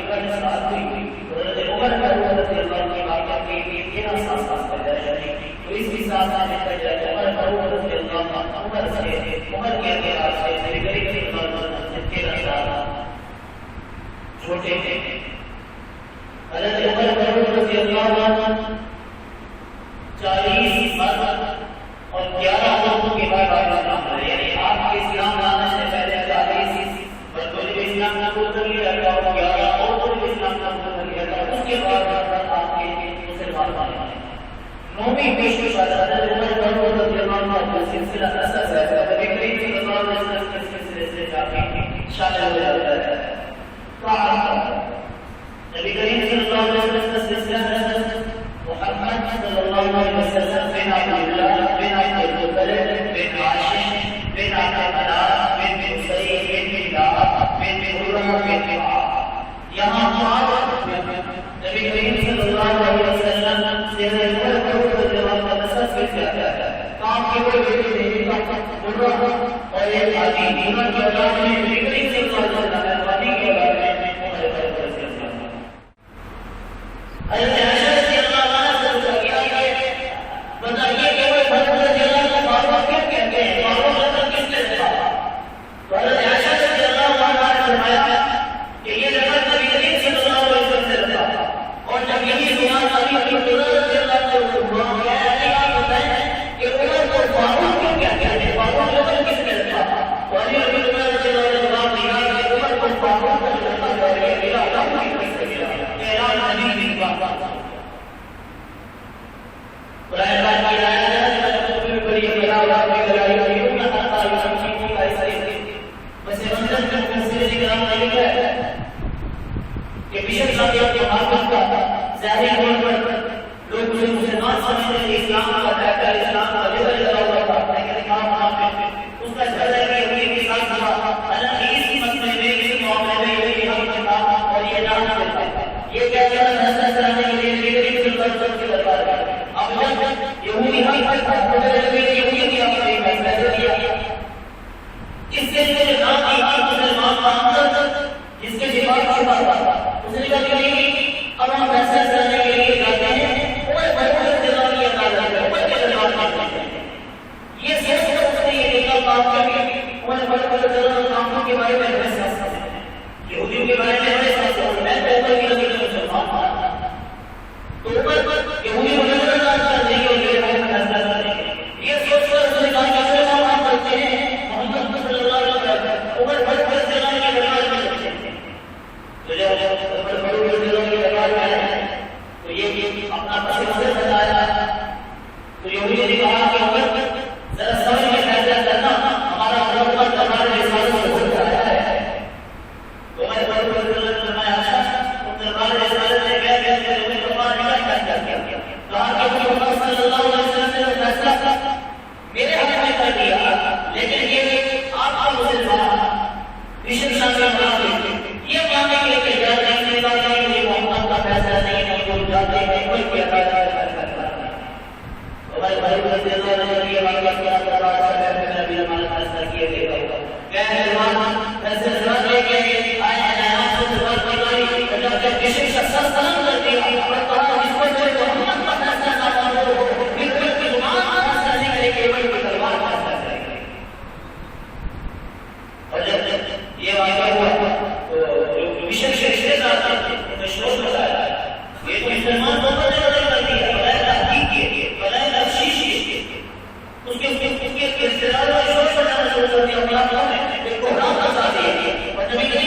عمر نے ساتھ ہوئی حضرت عمر رضی اللہ عنہ کی بات کرتے ہیں کہ یہ ساتھ کر جائے تو اس کے ساتھ آنے کا جائے عمر رضی اللہ عنہ عمر کے اعتبار سے میرے غریب کے مسجد کے رسال چھوٹے تھے حضرت عمر رضی اللہ عنہ 40 مرد اور 11 عورتوں کے بعد اسلام لائے، یعنی آپ کے اسلام لانے سے پہلے 40 مردوں نے اسلام قبول کر لیا تھا اور 11 عورتوں نے اسلام قبول کر لیا تھا، اس کے بعد آپ کے مسلمان بنے۔ نویں پیشوا حضرت عمر رضی اللہ عنہ کا سلسلہ ایسا ہے نبی کریم صلی اللہ علیہ وسلم کے سلسلے سے کافی شامل ہو جاتا ہے۔ نبی کریم صلی اللہ علیہ وسلم کا سلسلہ ہے محمد صلی اللہ علیہ وسلم بن عبداللہ بن عبدالمطلب بن ہاشم بن عبدالمناف بن قصی بن کلاب بن مرہ بن کعب، یہاں نبی کریم صلی اللہ علیہ وسلم سے کا نسب پیش کرتا ہے۔ کام کے کوئی بیٹے نہیں مرہ اور ایک عادی دونوں کی اولاد میں نبی کریم صلی اللہ علیہ وسلم عادی کی اولاد میں نبی